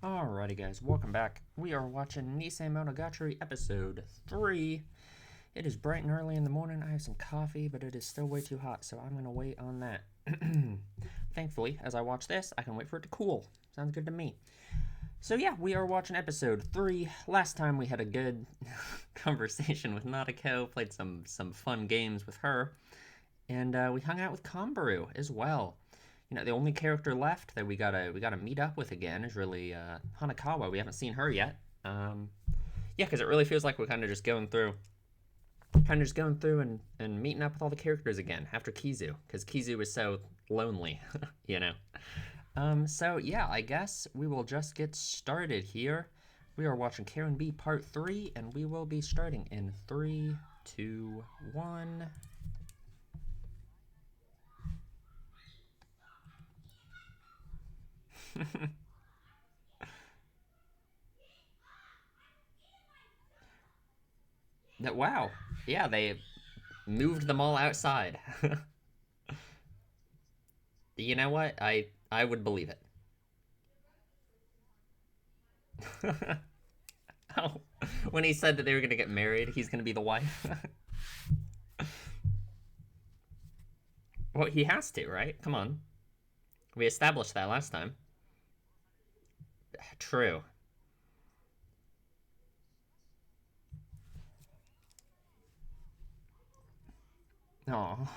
Alrighty guys, welcome back. We are watching Nisemonogatari episode 3. It is bright and early in the morning. I have some coffee, but it is still way too hot, so I'm going to wait on that. Thankfully, as I watch this, I can wait for it to cool. Sounds good to me. So yeah, we are watching episode 3. Last time we had a good conversation with Nadeko, played some fun games with her, and we hung out with Kombaru as well. You know, the only character left that we gotta meet up with again is really Hanakawa. We haven't seen her yet. Yeah, because it really feels like we're kind of just going through, and meeting up with all the characters again after Kizu, because Kizu is so lonely, you know. So yeah, I guess we will just get started here. We are watching Karen B Part 3, and we will be starting in 3, 2, 1. Wow. Yeah, they moved them all outside. You know what? I would believe it. Oh, when he said that they were going to get married, he's going to be the wife. Well, he has to, right? Come on. We established that last time. True. Oh,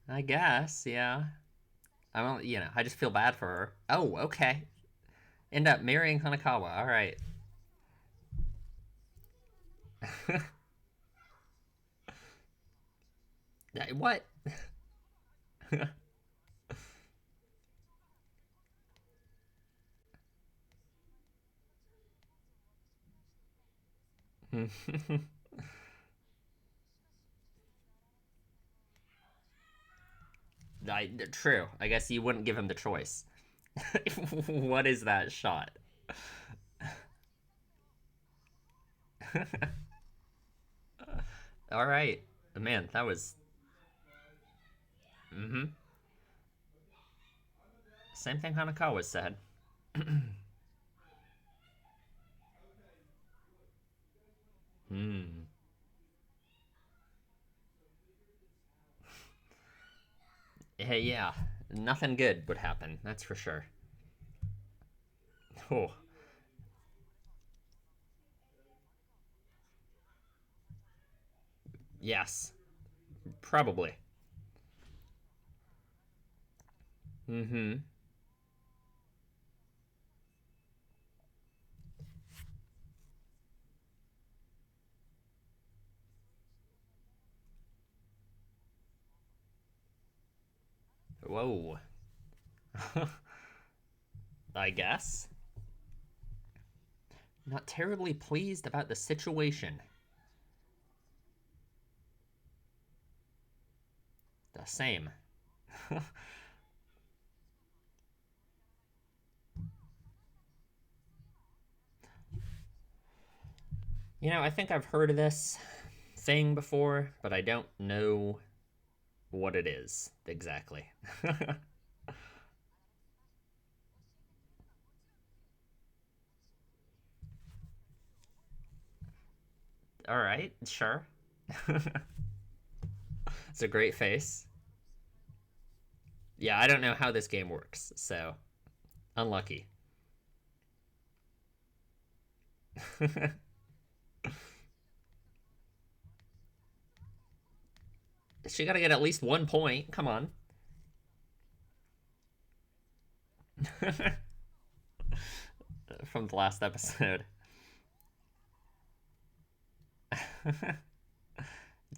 I guess, yeah. I don't, I just feel bad for her. Oh, okay. End up marrying Hanakawa. All right. What? True. I guess you wouldn't give him the choice. What is that shot? All right, man. That was same thing Hanakawa said. Hmm. Hey, yeah, nothing good would happen. That's for sure. Oh, yes, probably. Mm-hmm. Whoa. I guess. Not terribly pleased about the situation. The same. You know, I think I've heard of this thing before, but I don't know what it is exactly. All right, sure. It's a great face. Yeah, I don't know how this game works, so unlucky. She got to get at least 1 point. Come on. From the last episode.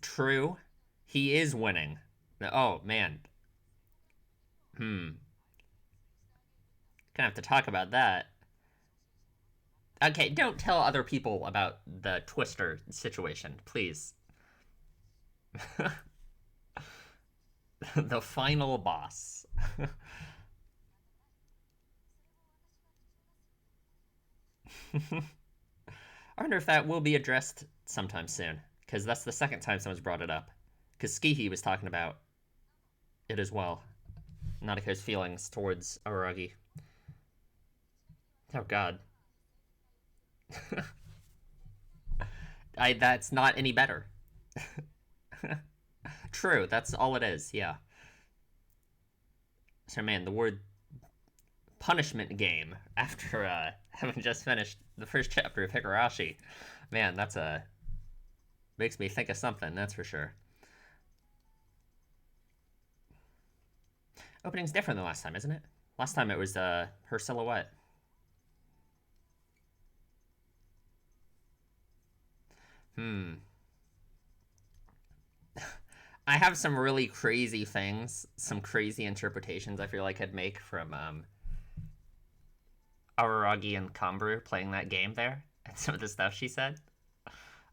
True. He is winning. Oh, man. Hmm. Gonna have to talk about that. Okay, don't tell other people about the Twister situation, please. The final boss. I wonder if that will be addressed sometime soon, because that's the second time someone's brought it up. Because Skihi was talking about it as well. Nadeko's feelings towards Aragi. Oh God. That's not any better. True, that's all it is, yeah. So man, the word punishment game after having just finished the first chapter of Higurashi. Man, that's a makes me think of something, that's for sure. Opening's different than last time, isn't it? Last time it was her silhouette. Hmm. I have some really crazy things, some crazy interpretations I feel like I'd make from Araragi and Kambru playing that game there, and some of the stuff she said.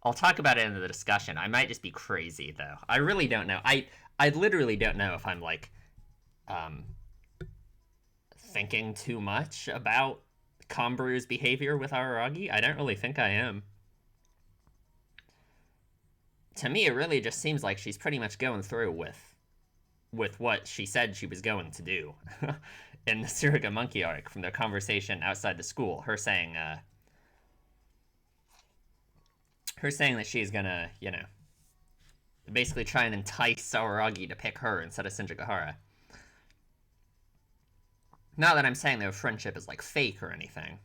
I'll talk about it in the discussion. I might just be crazy though. I really don't know. I literally don't know if I'm like um thinking too much about Kambru's behavior with Araragi. I don't really think I am. To me, it really just seems like she's pretty much going through with what she said she was going to do in the Tsuruga Monkey arc from their conversation outside the school. Her saying that she's gonna, basically try and entice Sawaragi to pick her instead of Shinjigahara. Not that I'm saying their friendship is like fake or anything,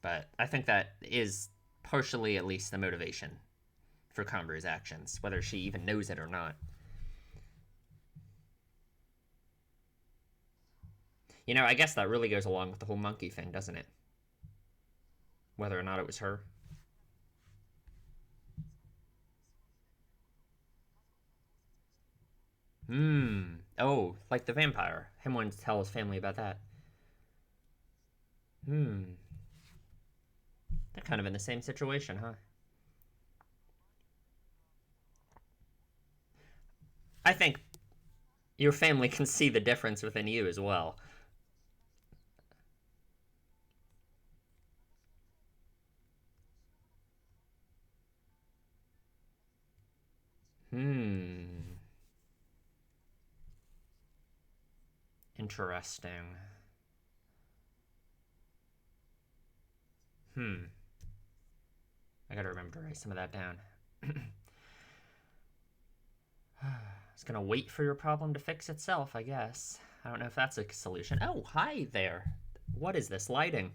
but I think that is partially at least the motivation for Kambru's actions, whether she even knows it or not. I guess that really goes along with the whole monkey thing, doesn't it? Whether or not it was her. Hmm. Oh, like the vampire. Him wanting to tell his family about that. Hmm. They're kind of in the same situation, huh? I think your family can see the difference within you as well. Hmm. Interesting. Hmm. I gotta remember to write some of that down. It's gonna wait for your problem to fix itself, I guess. I don't know if that's a solution. Oh, hi there. What is this lighting?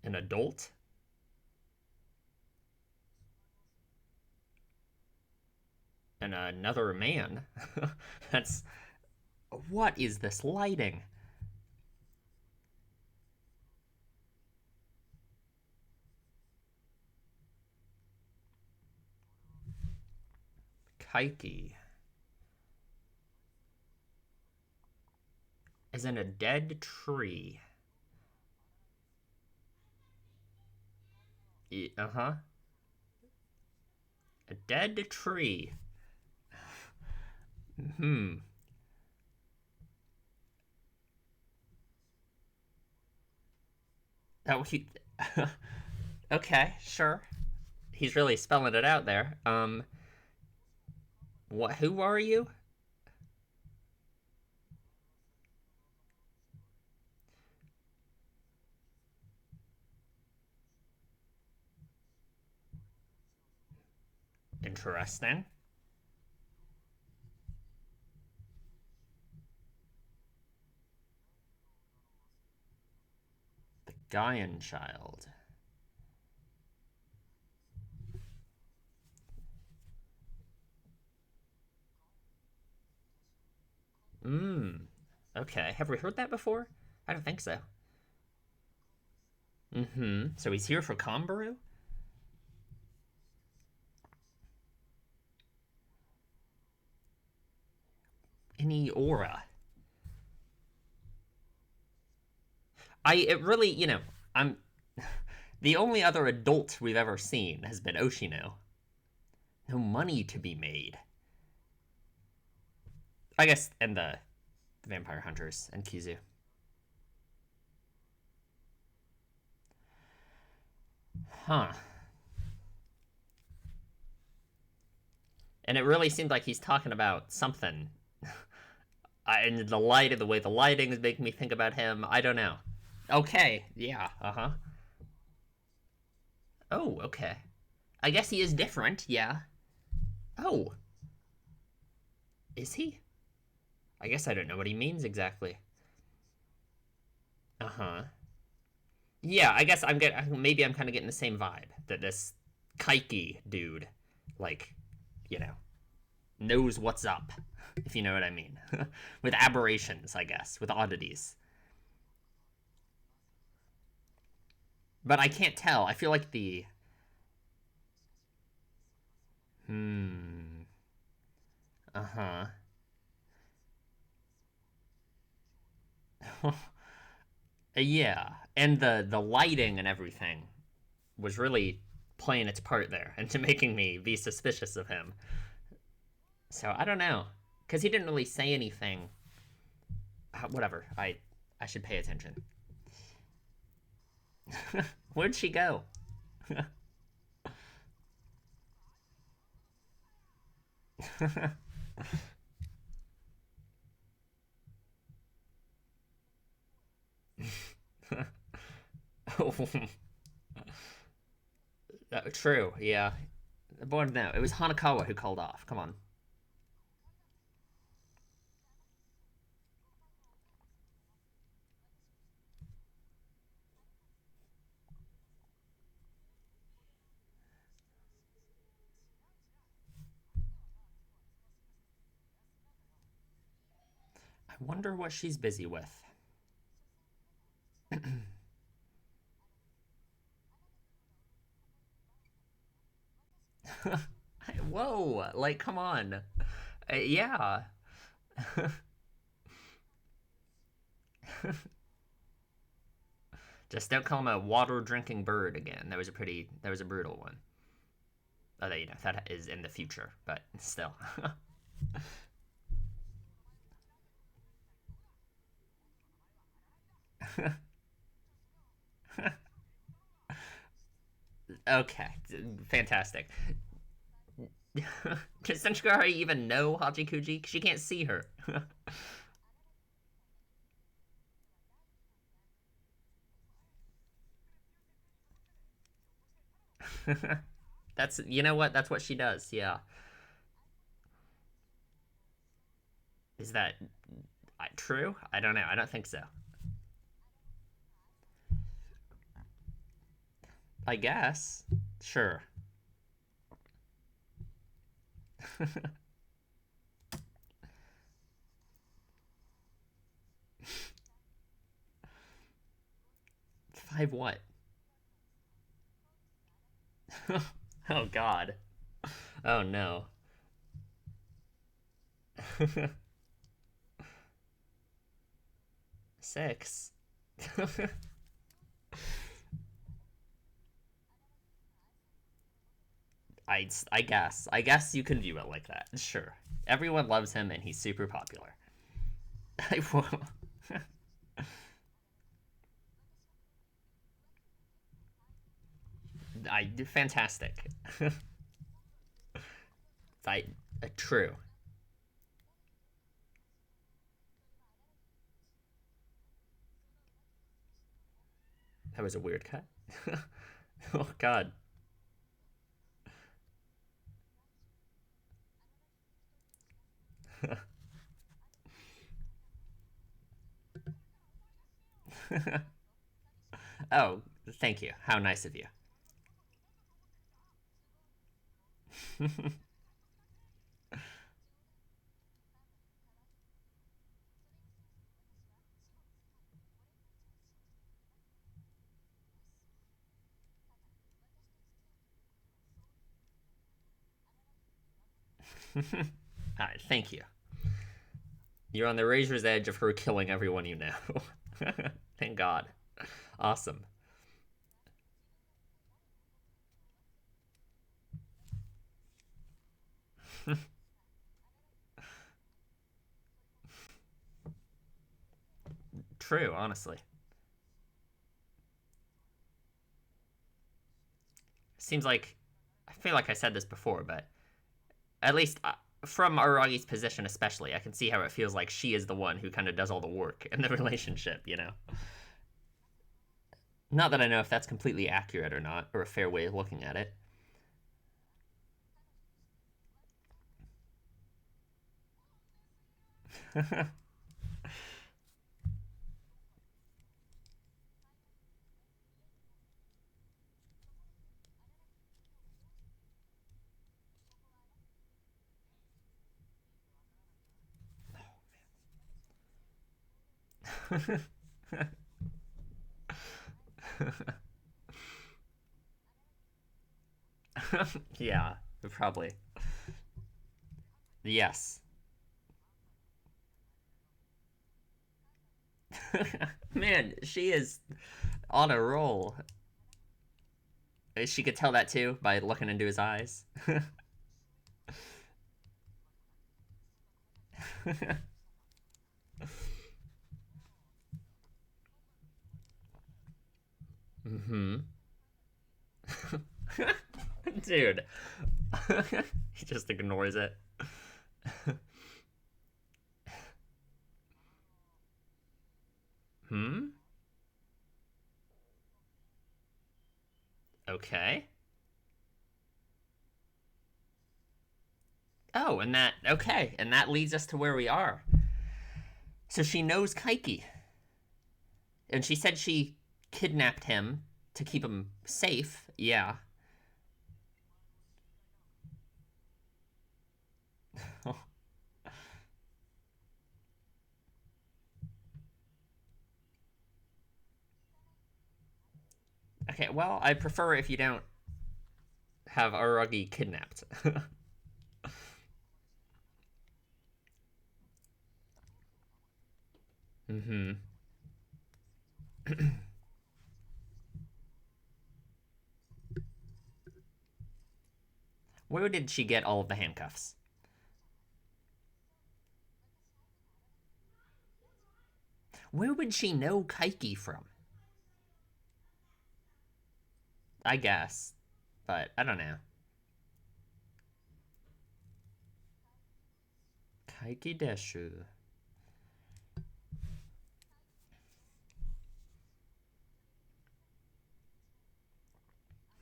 An adult? And another man? That's. What is this lighting? Kaiki. Is in a dead tree. Uh huh. A dead tree. Hmm. Oh, he. Okay, sure. He's really spelling it out there. What? Who are you? Interesting. The Gaian child. Mmm. Okay. Have we heard that before? I don't think so. Mm-hmm. So he's here for Kombaru? Any aura. It really, I'm the only other adult we've ever seen has been Oshino. No money to be made. I guess, and the vampire hunters and Kizu. Huh. And it really seemed like he's talking about something And the way the lighting is making me think about him. I don't know. Okay, yeah, uh-huh. Oh, okay. I guess he is different, yeah. Oh, is he? I guess I don't know what he means exactly. Uh-huh. Yeah, I guess I'm getting, maybe I'm kind of getting the same vibe that this Kaiki dude, like, you know, knows what's up, if you know what I mean. With aberrations, I guess, with oddities. But I can't tell. I feel like the hmm. Uh-huh. Yeah, and the lighting and everything was really playing its part there into making me be suspicious of him. So I don't know, because he didn't really say anything. Whatever. I should pay attention. Where'd she go? Oh, true. Yeah. Born now. It was Hanakawa who called off. Come on. I wonder what she's busy with. Whoa! Like, come on. Yeah. Just don't call him a water drinking bird again. That was a brutal one. Oh, that, that is in the future, but still. Okay, fantastic. Does Senshigari even know Hachikuji? She can't see her. That's, you know what? That's what she does. Yeah. Is that true? I don't know. I don't think so. I guess. Sure. 5 what? Oh god. Oh no. 6. I guess. I guess you can view it like that. Sure. Everyone loves him and he's super popular. I will. I fantastic. I true. That was a weird cut. Oh god. Oh, thank you. How nice of you. Alright, thank you. You're on the razor's edge of her killing everyone you know. Thank God. Awesome. True, honestly. Seems like I feel like I said this before, but at least from Aragi's position especially, I can see how it feels like she is the one who kind of does all the work in the relationship, you know? Not that I know if that's completely accurate or not, or a fair way of looking at it. Yeah, probably. Yes. Man, she is on a roll. She could tell that too by looking into his eyes. Mm-hmm. Dude. He just ignores it. Hmm? Okay. Oh, and that leads us to where we are. So she knows Kaiki, and she said she kidnapped him to keep him safe. Yeah. Okay, well, I prefer if you don't have Aragi kidnapped. Mm-hmm. Where did she get all of the handcuffs? Where would she know Kaiki from? I guess. But I don't know. Kaiki Deshu.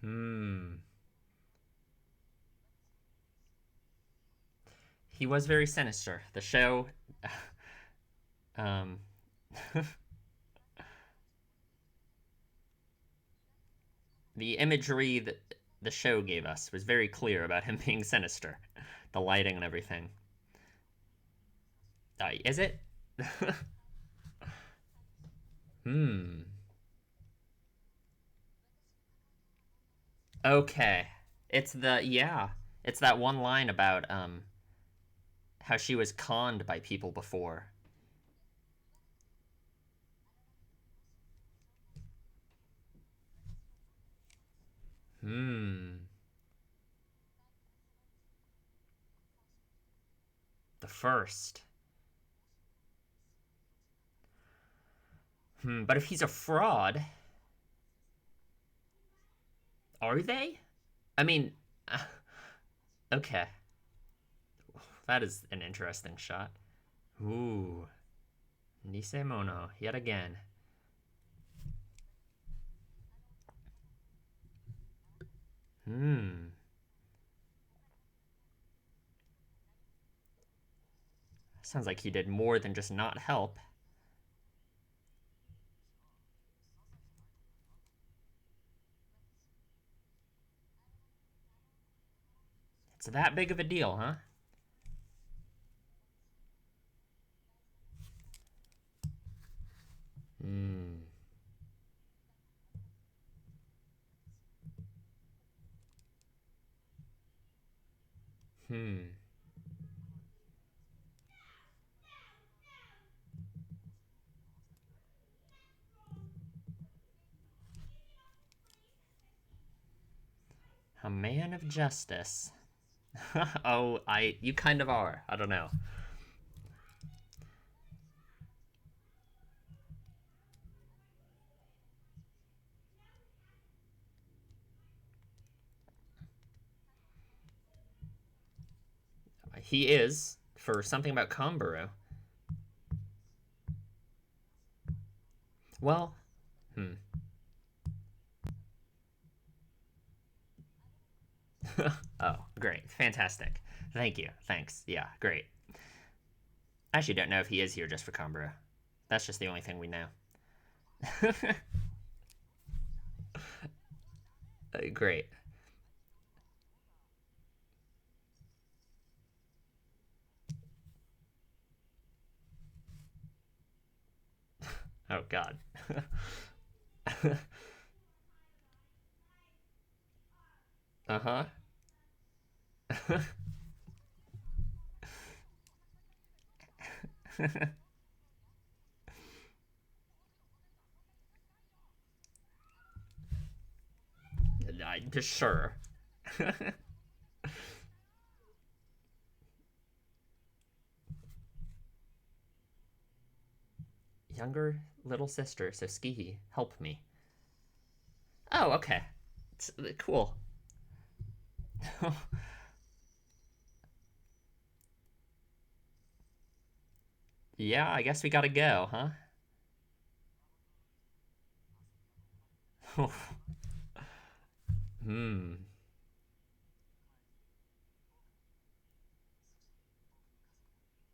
Hmm. He was very sinister. The show. um. The imagery that the show gave us was very clear about him being sinister. The lighting and everything. Is it? Hmm. Okay. It's the yeah. It's that one line about how she was conned by people before. Hmm. The first. Hmm. But if he's a fraud, are they? I mean, okay. That is an interesting shot. Ooh. Nisemono, yet again. Hmm. Sounds like he did more than just not help. It's that big of a deal, huh? Hmm. Hmm. A man of justice. Oh, you kind of are. I don't know. He is, for something about Kombaru. Well, Oh, great. Fantastic. Thank you. Thanks. Yeah, great. I actually don't know if he is here just for Kombaru. That's just the only thing we know. Great. Oh, God. Uh-huh. I'm just sure. Younger little sister, so Skihi, help me. Oh, okay. It's, cool. Yeah, I guess we gotta go, huh? Hmm.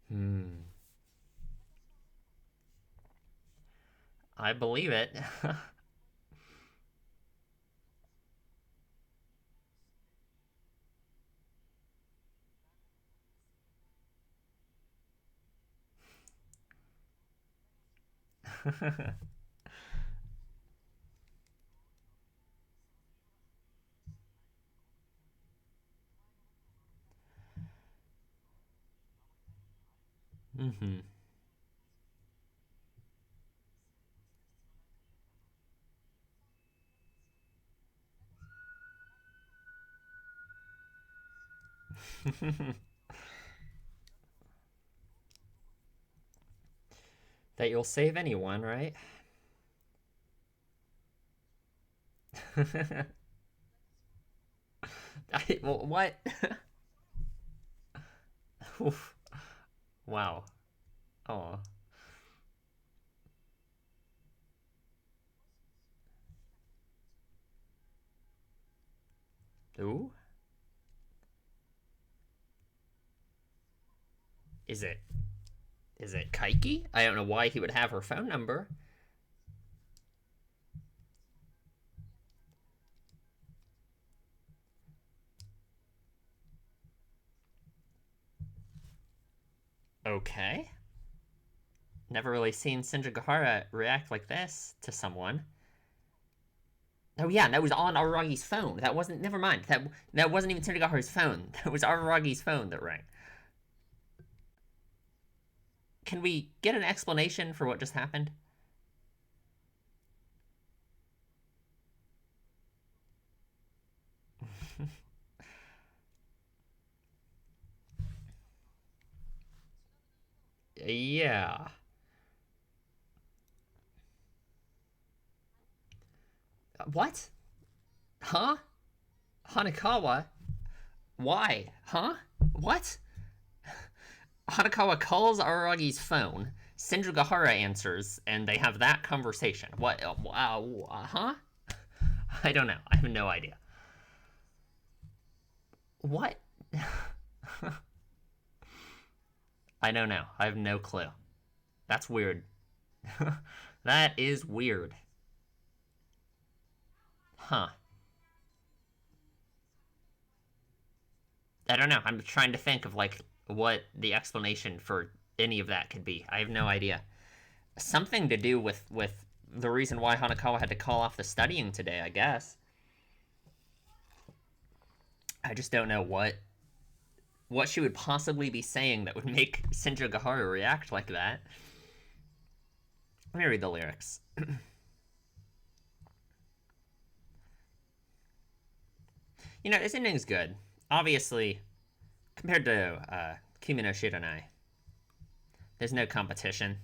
Hmm. I believe it. Mm-hmm. That you'll save anyone, right? Well, what? Oof. Wow. Oh. Ooh. Is it? Is it Kaiki? I don't know why he would have her phone number. Okay. Never really seen Shinjigahara react like this to someone. Oh yeah, that was on Araragi's phone. That wasn't. Never mind. That wasn't even Shinjigahara's phone. That was Araragi's phone that rang. Can we get an explanation for what just happened? Yeah. What? Huh? Hanakawa? Why? Huh? What? Hanakawa calls Araragi's phone. Shinjigahara answers, and they have that conversation. What? Huh? I don't know. I have no idea. What? I don't know. I have no clue. That's weird. That is weird. Huh. I don't know. I'm trying to think of like what the explanation for any of that could be. I have no idea. Something to do with the reason why Hanakawa had to call off the studying today, I guess. I just don't know what she would possibly be saying that would make Shinjigahara react like that. Let me read the lyrics. This ending's good. Obviously, compared to Kimi no Shiranai, there's no competition.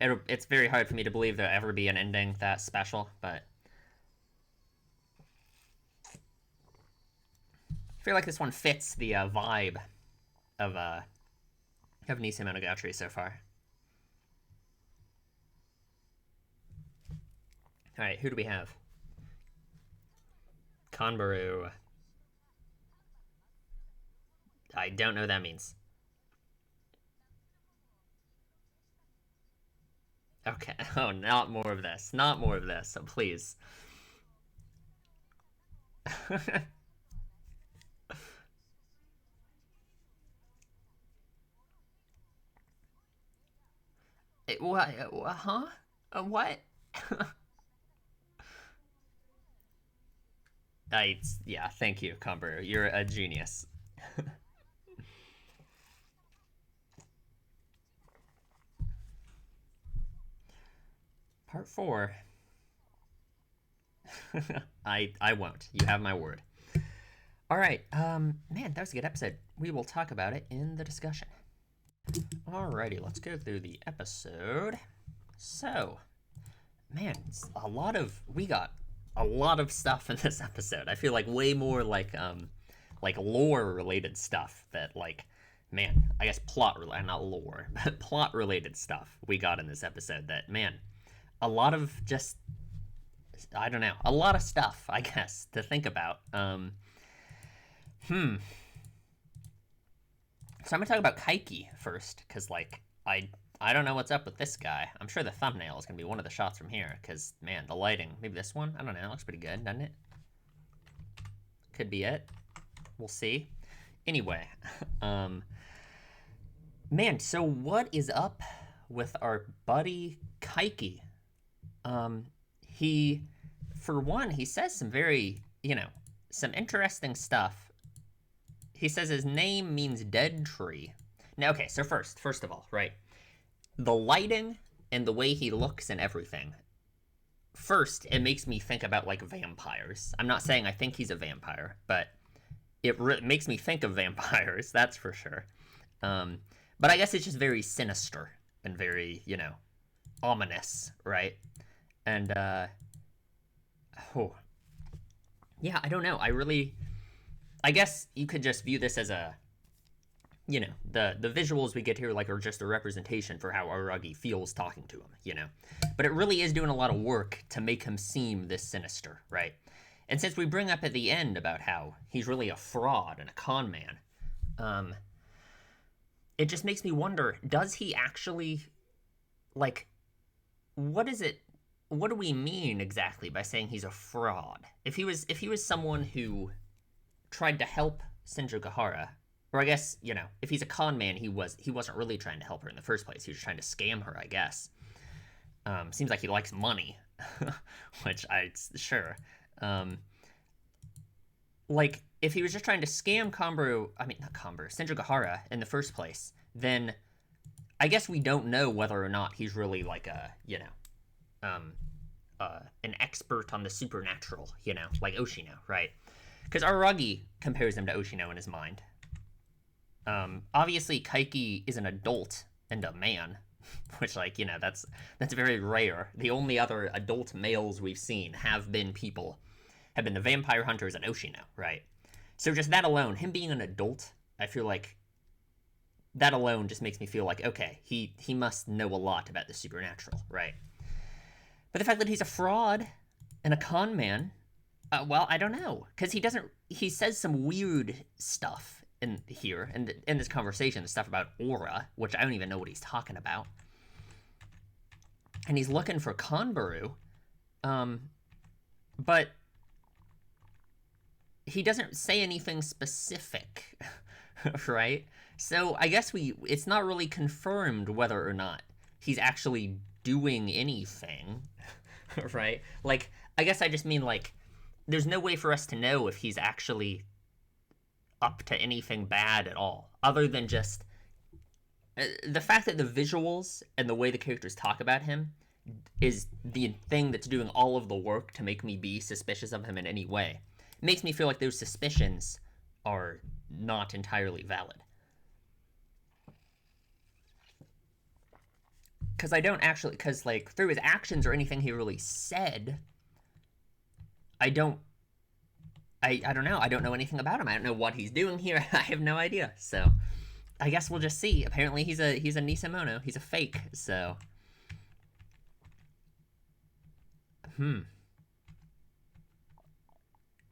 It's very hard for me to believe there'll ever be an ending that special, but I feel like this one fits the vibe of Nisemonogatari so far. All right, who do we have? Kanbaru. I don't know what that means. Okay. Oh, not more of this. Not more of this. So please. What? Huh? What? Yeah. Thank you, Kanbaru. You're a genius. Part 4. I won't. You have my word. All right. Man, that was a good episode. We will talk about it in the discussion. Alrighty, let's go through the episode. So, man, we got a lot of stuff in this episode. I feel like way more like lore related stuff that man, I guess not lore, but plot related stuff we got in this episode that, man, a lot of just, I don't know, a lot of stuff, I guess, to think about. So I'm gonna talk about Kaiki first, because I don't know what's up with this guy. I'm sure the thumbnail is gonna be one of the shots from here, because man, the lighting. Maybe this one. I don't know. It looks pretty good, doesn't it? Could be it. We'll see. Anyway, man. So what is up with our buddy Kaiki? He, for one, he says some very, some interesting stuff. He says his name means dead tree. Now, okay, so first of all, right? The lighting and the way he looks and everything. First, it makes me think about, vampires. I'm not saying I think he's a vampire, but it makes me think of vampires, that's for sure. But I guess it's just very sinister and very, ominous, right? And, yeah, I don't know. I guess you could just view this as a, the visuals we get here are just a representation for how Aragi feels talking to him, But it really is doing a lot of work to make him seem this sinister, right? And since we bring up at the end about how he's really a fraud and a con man, it just makes me wonder, does he actually, what do we mean exactly by saying he's a fraud? If he was someone who tried to help Senjogahara, or I guess, if he's a con man, he wasn't really trying to help her in the first place. He was trying to scam her, I guess. Seems like he likes money, which sure. If he was just trying to scam Senjogahara in the first place, then I guess we don't know whether or not he's really an expert on the supernatural, like Oshino, right? Because Aragi compares him to Oshino in his mind. Obviously, Kaiki is an adult and a man, which, that's very rare. The only other adult males we've seen have been the vampire hunters and Oshino, right? So just that alone, him being an adult, I feel like that alone just makes me feel like, okay, he must know a lot about the supernatural, right? But the fact that he's a fraud and a con man, well, I don't know, because he says some weird stuff in this conversation, the stuff about aura, which I don't even know what he's talking about. And he's looking for Kanbaru, but he doesn't say anything specific, right? So I guess it's not really confirmed whether or not he's actually doing anything, right? I guess I just mean, there's no way for us to know if he's actually up to anything bad at all, other than just the fact that the visuals and the way the characters talk about him is the thing that's doing all of the work to make me be suspicious of him in any way. It makes me feel like those suspicions are not entirely valid. Because through his actions or anything he really said, I don't know. I don't know anything about him. I don't know what he's doing here. I have no idea. So, I guess we'll just see. Apparently he's a Nisemono. He's a fake, so.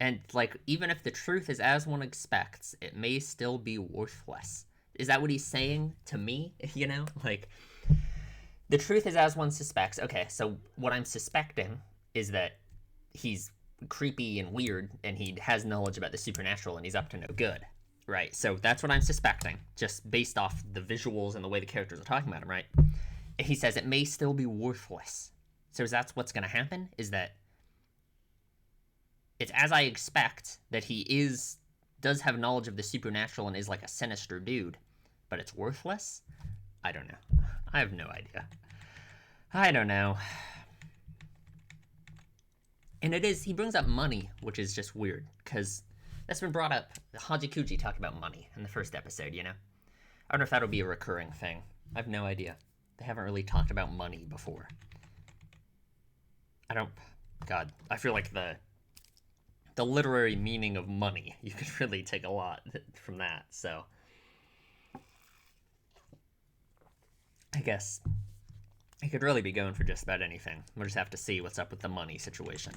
And, like, even if the truth is as one expects, it may still be worthless. Is that what he's saying to me? You know? Like, the truth is as one suspects. Okay, so what I'm suspecting is that he's creepy and weird, and he has knowledge about the supernatural, and he's up to no good. Right, so that's what I'm suspecting, just based off the visuals and the way the characters are talking about him, right? He says it may still be worthless. So that's what's going to happen, is that it's as I expect, that he does have knowledge of the supernatural and is like a sinister dude, but it's worthless? I don't know. I have no idea. I don't know. And he brings up money, which is just weird, because that's been brought up. Hajikuji talked about money in the first episode, you know? I don't know if that'll be a recurring thing. I have no idea. They haven't really talked about money before. God, I feel like the literary meaning of money, you could really take a lot from that, so. I guess I could really be going for just about anything. We'll just have to see what's up with the money situation.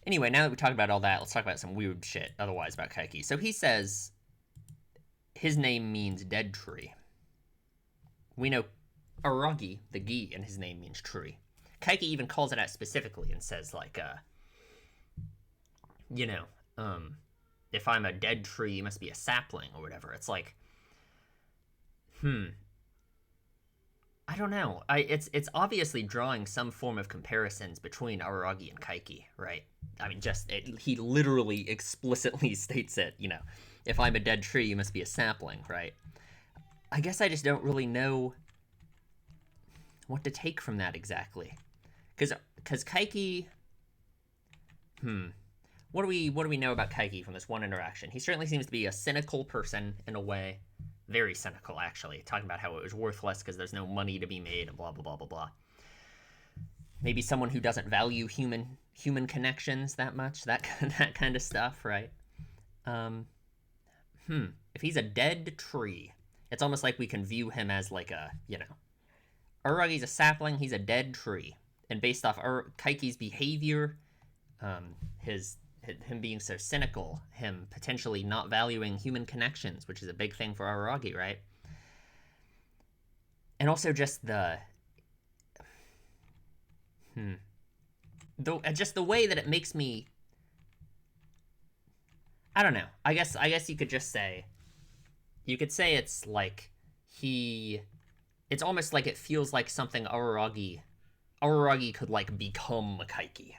Anyway, now that we talked about all that, let's talk about some weird shit otherwise about Kaiki. So he says his name means dead tree. We know Aragi, the gi, in his name means tree. Kaiki even calls it out specifically and says, like, if I'm a dead tree, you must be a sapling or whatever. It's like, I don't know. It's obviously drawing some form of comparisons between Aragi and Kaiki, right? I mean, he literally explicitly states it, you know. If I'm a dead tree, you must be a sapling, right? I guess I just don't really know what to take from that exactly. Because Kaiki... What do we know about Kaiki from this one interaction? He certainly seems to be a cynical person in a way. Very cynical, actually. Talking about how it was worthless because there's no money to be made and blah, blah, blah, blah, blah. Maybe someone who doesn't value human connections that much. That kind of stuff, right? If he's a dead tree, it's almost like we can view him as like a, Aragi's a sapling, he's a dead tree. And based off Kaiki's behavior, him being so cynical, him potentially not valuing human connections, which is a big thing for Aragi, right? And also just the way that it makes me, I don't know. I guess you could say it's like it's almost like it feels like something Aragi could, like, become Kaiki,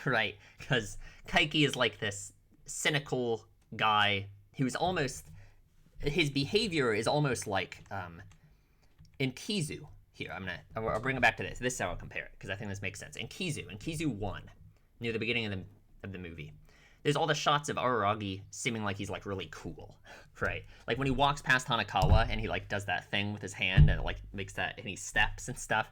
right? Because Kaiki is, like, this cynical guy who's his behavior is almost like, in Kizu, here, I'll bring it back to this. This is how I'll compare it, because I think this makes sense. In Kizu 1, near the beginning of the movie, there's all the shots of Aragi seeming like he's, like, really cool, right? Like, when he walks past Hanakawa and he, like, does that thing with his hand and, like, makes that, and he steps and stuff.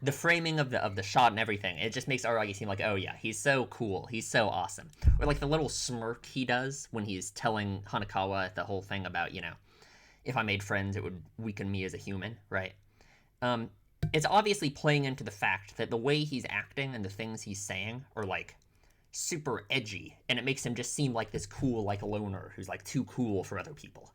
The framing of the shot and everything, it just makes Aragi seem like, oh yeah, he's so cool, he's so awesome. Or like the little smirk he does when he's telling Hanakawa the whole thing about, if I made friends, it would weaken me as a human, right? It's obviously playing into the fact that the way he's acting and the things he's saying are, like, super edgy, and it makes him just seem like this cool, like, loner who's, like, too cool for other people,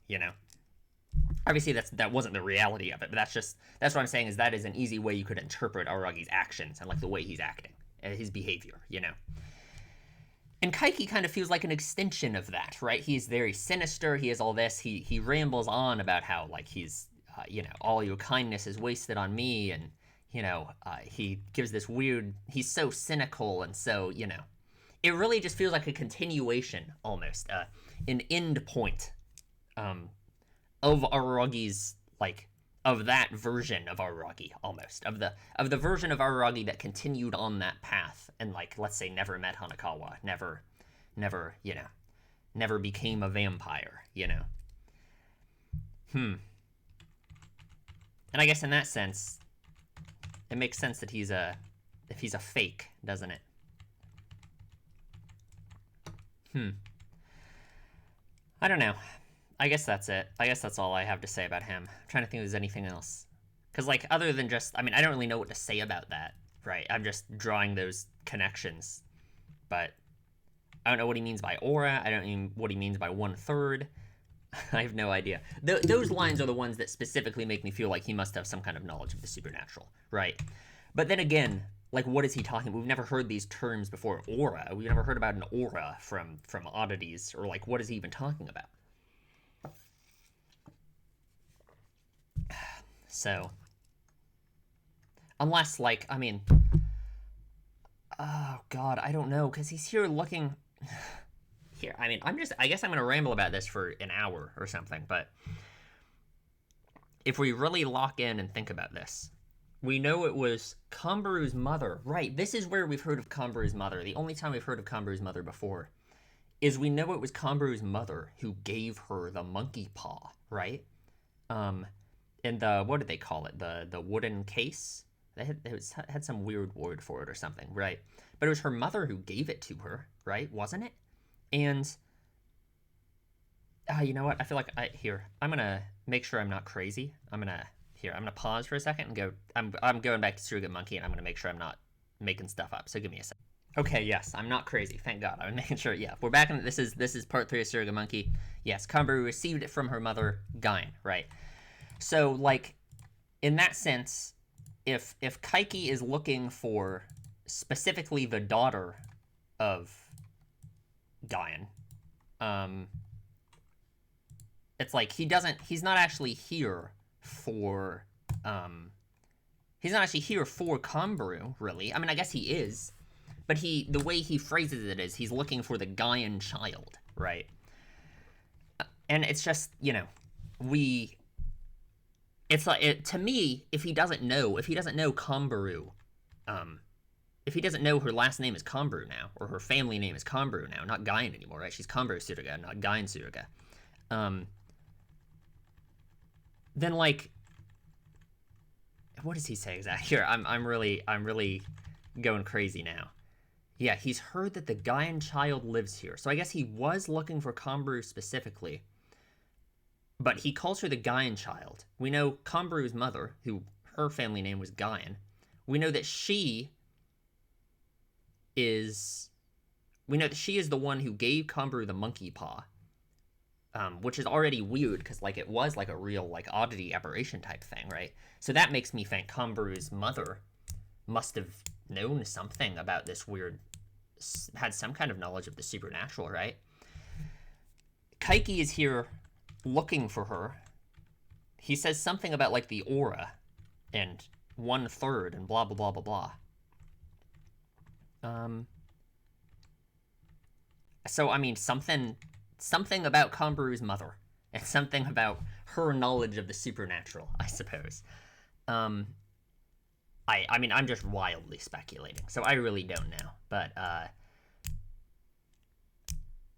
Obviously, that wasn't the reality of it, but that's what I'm saying, is that is an easy way you could interpret Aragi's actions and, like, the way he's acting, his behavior, And Kaiki kind of feels like an extension of that, right? He's very sinister, he has all this, he rambles on about how, like, he's, all your kindness is wasted on me, and, he gives this weird, he's so cynical, and so, it really just feels like a continuation, almost, an end point, of Aragi's, like, of that version of Aragi, almost. Of the version of Aragi that continued on that path and, like, let's say never met Hanakawa, never, never became a vampire, And I guess in that sense, it makes sense that if he's a fake, doesn't it? I don't know. I guess that's it. I guess that's all I have to say about him. I'm trying to think if there's anything else. Because, like, other than just, I mean, I don't really know what to say about that, right? I'm just drawing those connections. But I don't know what he means by aura. I don't know what he means by 1/3. I have no idea. Those lines are the ones that specifically make me feel like he must have some kind of knowledge of the supernatural, right? But then again, like, what is he talking about? We've never heard these terms before. Aura. We've never heard about an aura from oddities, or, like, what is he even talking about? So, unless, like, I mean, oh god, I don't know, because he's here looking here. I mean, I guess I'm gonna ramble about this for an hour or something, but if we really lock in and think about this, we know it was Kambaru's mother. Right, this is where we've heard of Kambaru's mother. The only time we've heard of Kambaru's mother before is we know it was Kambaru's mother who gave her the monkey paw, right? In the, what did they call it? The wooden case? Had some weird word for it or something, right? But it was her mother who gave it to her, right? Wasn't it? And you know what? I feel like I'm gonna make sure I'm not crazy. I'm gonna pause for a second and go. I'm going back to Surrogate Monkey, and I'm gonna make sure I'm not making stuff up. So give me a second. Okay, yes, I'm not crazy. Thank God. I'm making sure. Yeah, we're back in. This is part 3 of Surrogate Monkey. Yes, Kambaru received it from her mother, Gain, right? So, like, in that sense, if Kaiki is looking for specifically the daughter of Gain, it's like he's not actually here for Kambaru, really. I mean, I guess he is, but the way he phrases it is he's looking for the Gain child, right? And it's just, it's like, to me, if he doesn't know Kambaru, if he doesn't know her last name is Kambaru now, or her family name is Kambaru now, not Gain anymore, right? She's Kambaru Tsuruga, not Gain Tsuruga. Then, like, what does he say exactly? Here, I'm really going crazy now. Yeah, he's heard that the Gain child lives here, so I guess he was looking for Kambaru specifically. But he calls her the Gain child. We know Kambaru's mother, who her family name was Gain. We know that she is the one who gave Kambaru the monkey paw, which is already weird because, like, it was like a real, like, oddity aberration type thing, right? So that makes me think Kambaru's mother must have known something about this weird, had some kind of knowledge of the supernatural, right? Kaiki is here looking for her. He says something about, like, the aura and 1/3 and blah blah blah blah blah. So I mean, something about Kambaru's mother and something about her knowledge of the supernatural, I suppose. I mean, I'm just wildly speculating, so I really don't know, but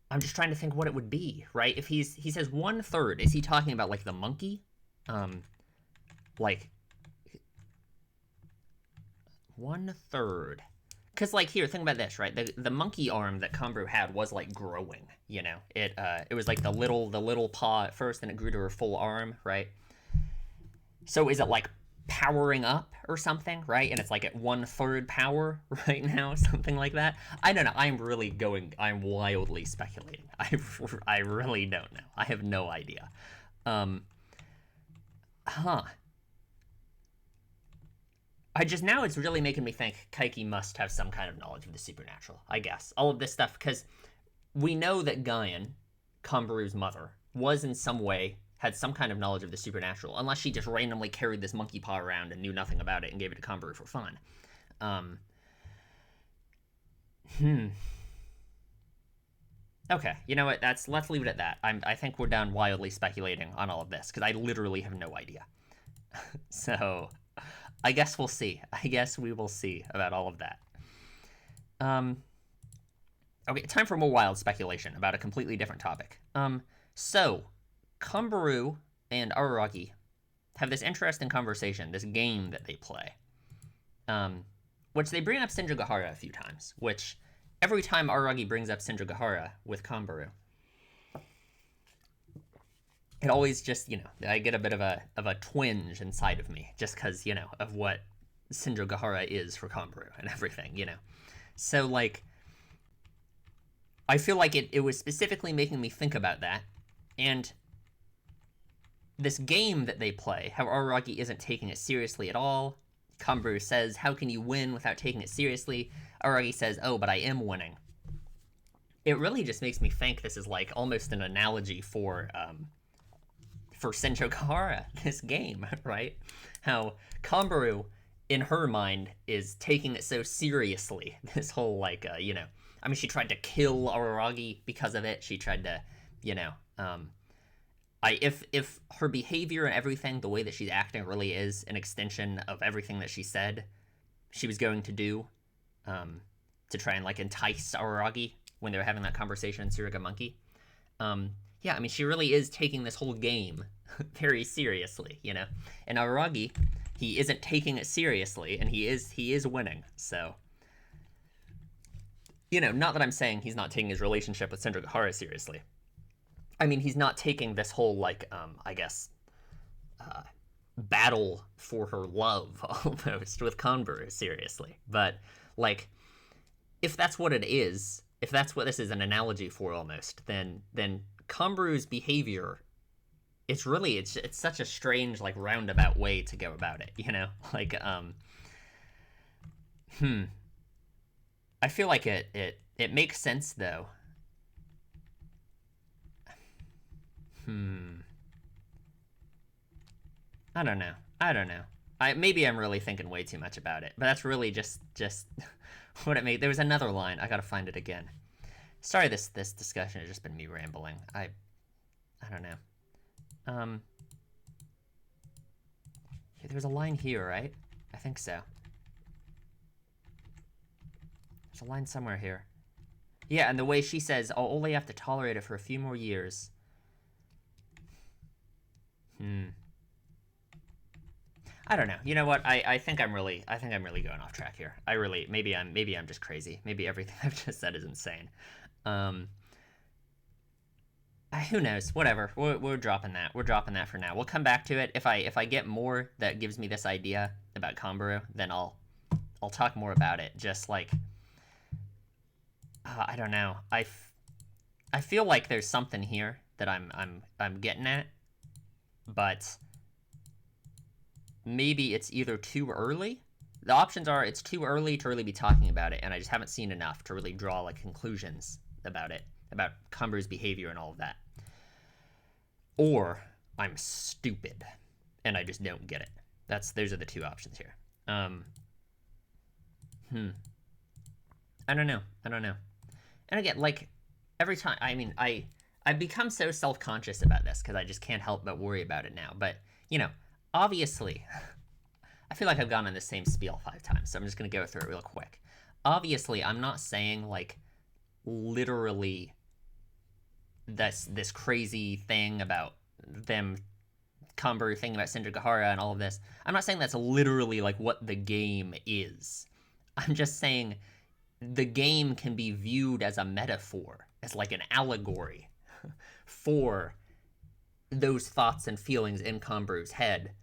I'm just trying to think what it would be, right? If he says 1/3, is he talking about, like, the monkey? Like, 1/3. Because, like, here, think about this, right? The monkey arm that Kambaru had was, like, growing, It was, like, the little paw at first, then it grew to her full arm, right? So is it, like, powering up or something, right? And it's, like, at 1/3 power right now, something like that. I don't know. I'm wildly speculating. I really don't know. I have no idea. Now it's really making me think Kaiki must have some kind of knowledge of the supernatural, I guess. All of this stuff, because we know that Gain, Kambaru's mother, was in some way, had some kind of knowledge of the supernatural, unless she just randomly carried this monkey paw around and knew nothing about it and gave it to Kambaru for fun. Okay, you know what? Let's leave it at that. I think we're done wildly speculating on all of this, because I literally have no idea. So, I guess we'll see. I guess we will see about all of that. Okay, time for more wild speculation about a completely different topic. So, Kambaru and Araragi have this interesting conversation, this game that they play, which they bring up Senjugahara a few times, which every time Araragi brings up Senjugahara with Kambaru, it always just, I get a bit of a twinge inside of me just because, of what Shinjo Gahara is for Kanbaru and everything. So, like, I feel like it was specifically making me think about that. And this game that they play, how Araragi isn't taking it seriously at all. Kanbaru says, how can you win without taking it seriously? Araragi says, oh, but I am winning. It really just makes me think this is like almost an analogy for Senjo Gahara, this game, right? How Kanbaru, in her mind, is taking it so seriously. This whole, like, I mean, she tried to kill Araragi because of it. She tried to, if her behavior and everything, the way that she's acting really is an extension of everything that she said she was going to do, to try and, like, entice Araragi when they were having that conversation in Tsuruga Monkey. Yeah, I mean, she really is taking this whole game very seriously, And Araragi, he isn't taking it seriously, and he is winning. So, not that I'm saying he's not taking his relationship with Senjo Gahara seriously. I mean, he's not taking this whole, like, I guess, battle for her love, almost, with Kanbaru seriously. But, like, if that's what it is, if that's what this is an analogy for almost, then Kanbaru's behavior, it's such a strange, like, roundabout way to go about it, Like, I feel like it makes sense, though. I don't know. Maybe I'm really thinking way too much about it, but that's really just what it made. There was another line. I gotta find it again. Sorry, this discussion has just been me rambling. I don't know. There was a line here, right? I think so. There's a line somewhere here. Yeah, and the way she says, I'll only have to tolerate it for a few more years. I don't know. You know what? I think I'm really going off track here. Maybe I'm just crazy. Maybe everything I've just said is insane. Who knows? Whatever. We're dropping that. We're dropping that for now. We'll come back to it if I get more that gives me this idea about Kanbaru, then I'll talk more about it. Just like, I don't know. I feel like there's something here that I'm getting at, but maybe it's either too early. The options are it's too early to really be talking about it, and I just haven't seen enough to really draw, like, conclusions about it, about Kanbaru's behavior and all of that. Or I'm stupid and I just don't get it. Those are the two options here. I don't know. And again, like, every time, I mean, I've become so self-conscious about this because I just can't help but worry about it now. But, obviously, I feel like I've gone on the same spiel 5 times, so I'm just going to go through it real quick. Obviously, I'm not saying, like, literally this crazy thing about them, Kanbaru thing about Senjo Gahara and all of this. I'm not saying that's literally, like, what the game is. I'm just saying the game can be viewed as a metaphor, as, like, an allegory for those thoughts and feelings in Kanbaru's head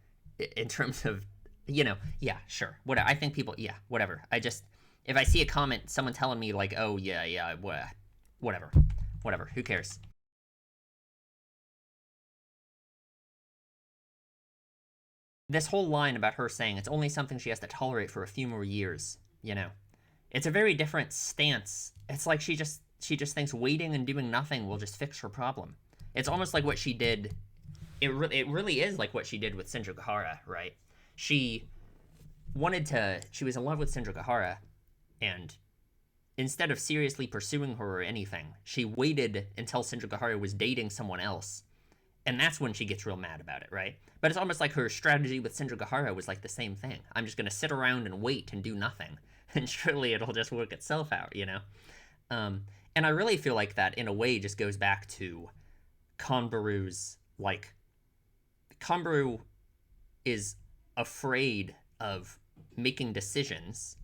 in terms of, yeah, sure, whatever. I think people, yeah, whatever. If I see a comment, someone telling me, like, oh, yeah, whatever, who cares? This whole line about her saying it's only something she has to tolerate for a few more years, it's a very different stance. It's like she just thinks waiting and doing nothing will just fix her problem. It's almost like what she did. It really is like what she did with Senjo Gahara, right? She was in love with Senjo Gahara, and instead of seriously pursuing her or anything, she waited until Senjo Gahara was dating someone else, and that's when she gets real mad about it, right? But it's almost like her strategy with Senjo Gahara was like the same thing. I'm just going to sit around and wait and do nothing, and surely it'll just work itself out, And I really feel like that, in a way, just goes back to Kanbaru's, like, Kanbaru is afraid of making decisions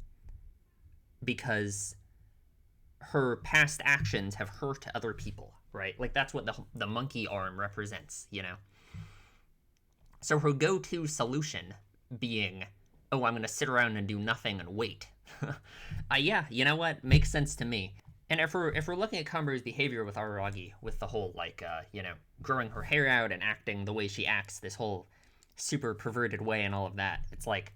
because her past actions have hurt other people, right? Like that's what the monkey arm represents, you know. So her go-to solution being, oh, I'm gonna sit around and do nothing and wait. Yeah, you know what? Makes sense to me. And if we're looking at Kamuro's behavior with Araragi, with the whole like you know, growing her hair out and acting the way she acts, this whole super perverted way and all of that, it's like,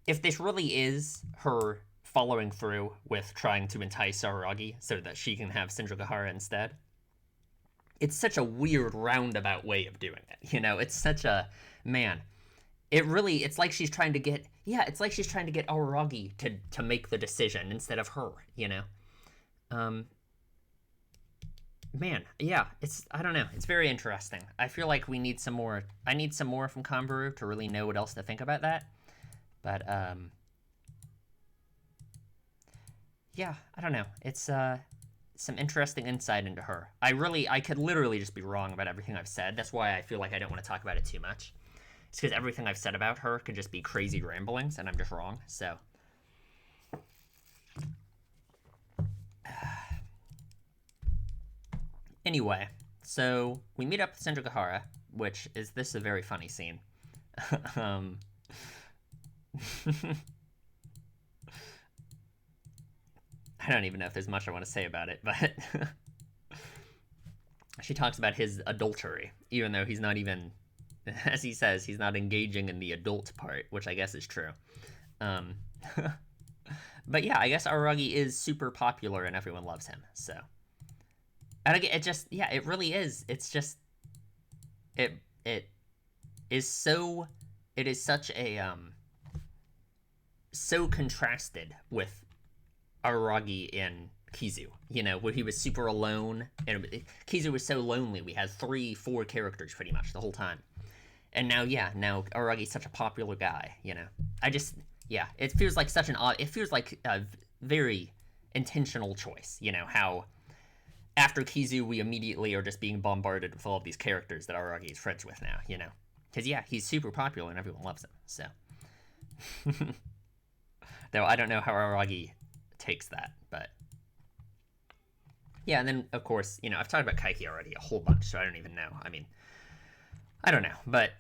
if this really is her following through with trying to entice Araragi so that she can have Shinjogahara instead, it's such a weird roundabout way of doing it. You know, it's such a, man, it's like she's trying to get, yeah, it's like she's trying to get Araragi to make the decision instead of her, you know. Man, yeah, I don't know, it's very interesting. I feel like I need some more from Kanbaru to really know what else to think about that. But yeah, I don't know. It's some interesting insight into her. I could literally just be wrong about everything I've said. That's why I feel like I don't want to talk about it too much. It's because everything I've said about her could just be crazy ramblings, and I'm just wrong. So anyway, so we meet up with Shinjogahara, which is a very funny scene. I don't even know if there's much I want to say about it, but she talks about his adultery, even though he's not even, as he says, he's not engaging in the adult part, which I guess is true. But yeah, I guess Araragi is super popular and everyone loves him, so. And again, it really is. It's just, it is such a, so contrasted with Araragi in Kizu, you know, where he was super alone, and Kizu was so lonely. We had 3-4 characters pretty much the whole time, and now Aragi's such a popular guy, you know. It feels like a very intentional choice, you know, how after Kizu we immediately are just being bombarded with all of these characters that Araragi is friends with now, you know, because yeah, he's super popular and everyone loves him, so. Though I don't know how Araragi takes that, but yeah. And then of course, you know, I've talked about Kaiki already a whole bunch, so I don't even know. I mean, I don't know, but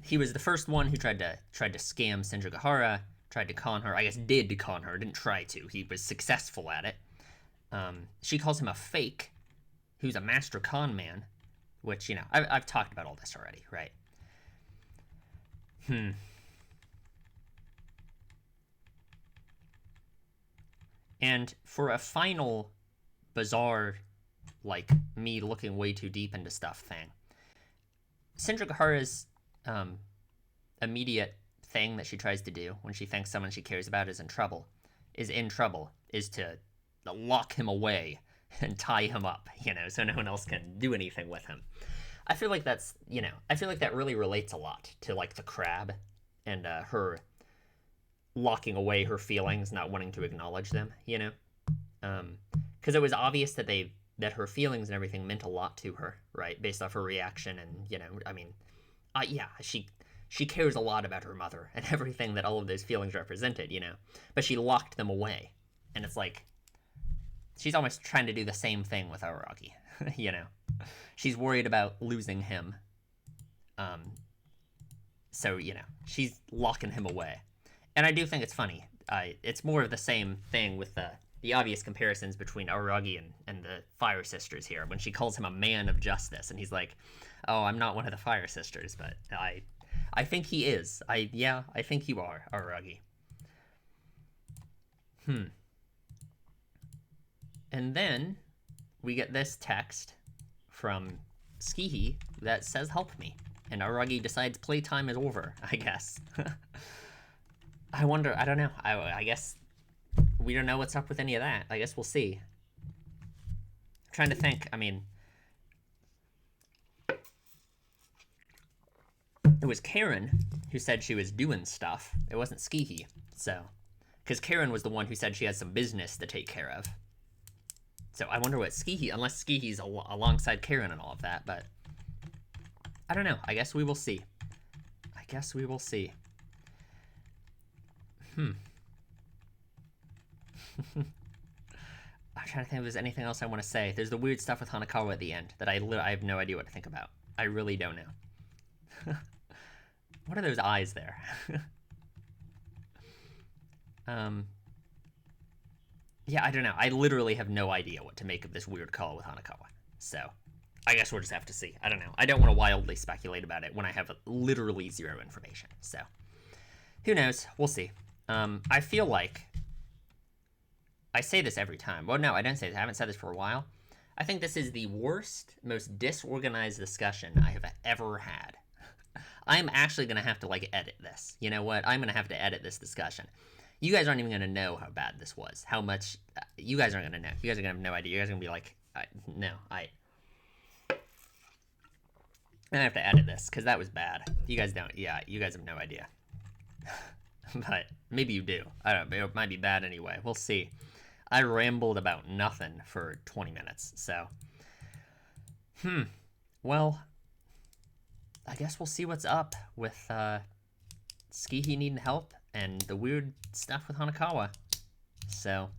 he was the first one who tried to scam Shinjogahara, tried to con her. I guess did con her, didn't try to. He was successful at it. She calls him a fake, who's a master con man, which, you know, I've talked about all this already, right? And for a final bizarre, like, me looking way too deep into stuff thing, Shinjogahara's immediate thing that she tries to do when she thinks someone she cares about is in trouble, is to lock him away and tie him up, you know, so no one else can do anything with him. I feel like that's, you know, I feel like that really relates a lot to, like, the crab and her locking away her feelings, not wanting to acknowledge them, you know? Because it was obvious that her feelings and everything meant a lot to her, right? Based off her reaction, and, you know, I mean, yeah, she cares a lot about her mother and everything that all of those feelings represented, you know? But she locked them away. And it's like, she's almost trying to do the same thing with Araragi, you know? She's worried about losing him. So, you know, she's locking him away. And I do think it's funny. It's more of the same thing with the obvious comparisons between Araragi and the Fire Sisters here, when she calls him a man of justice, and he's like, oh, I'm not one of the Fire Sisters, but I think he is. I think you are, Araragi. And then we get this text from Skihi that says, help me. And Araragi decides playtime is over, I guess. I wonder, I don't know. I guess we don't know what's up with any of that. I guess we'll see. I'm trying to think. I mean, it was Karen who said she was doing stuff. It wasn't Skihi. So, because Karen was the one who said she had some business to take care of. So I wonder what Skihi, unless Skihi's alongside Karen and all of that, but I don't know. I guess we will see. trying to think if there's anything else I want to say. There's the weird stuff with Hanakawa at the end that I have no idea what to think about. I really don't know. What are those eyes there? Yeah, I don't know. I literally have no idea what to make of this weird call with Hanakawa. So, I guess we'll just have to see. I don't know. I don't want to wildly speculate about it when I have literally zero information. So, who knows? We'll see. I feel like I say this every time. Well, no, I don't say this. I haven't said this for a while. I think this is the worst, most disorganized discussion I have ever had. I'm actually going to have to, like, edit this. You know what? I'm going to have to edit this discussion. You guys aren't even going to know how bad this was. How much... you guys aren't going to know. You guys are going to have no idea. You guys are going to be like, no, I'm going to have to edit this, because that was bad. You guys don't... yeah, you guys have no idea. But maybe you do. I don't know. It might be bad anyway. We'll see. I rambled about nothing for 20 minutes, so... Well, I guess we'll see what's up with Skihi needing help and the weird stuff with Hanakawa. So,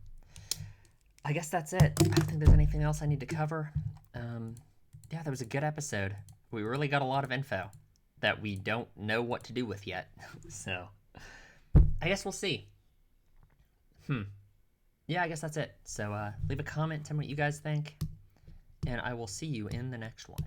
I guess that's it. I don't think there's anything else I need to cover. Yeah, that was a good episode. We really got a lot of info that we don't know what to do with yet. So, I guess we'll see. Yeah, I guess that's it. So, leave a comment, tell me what you guys think, and I will see you in the next one.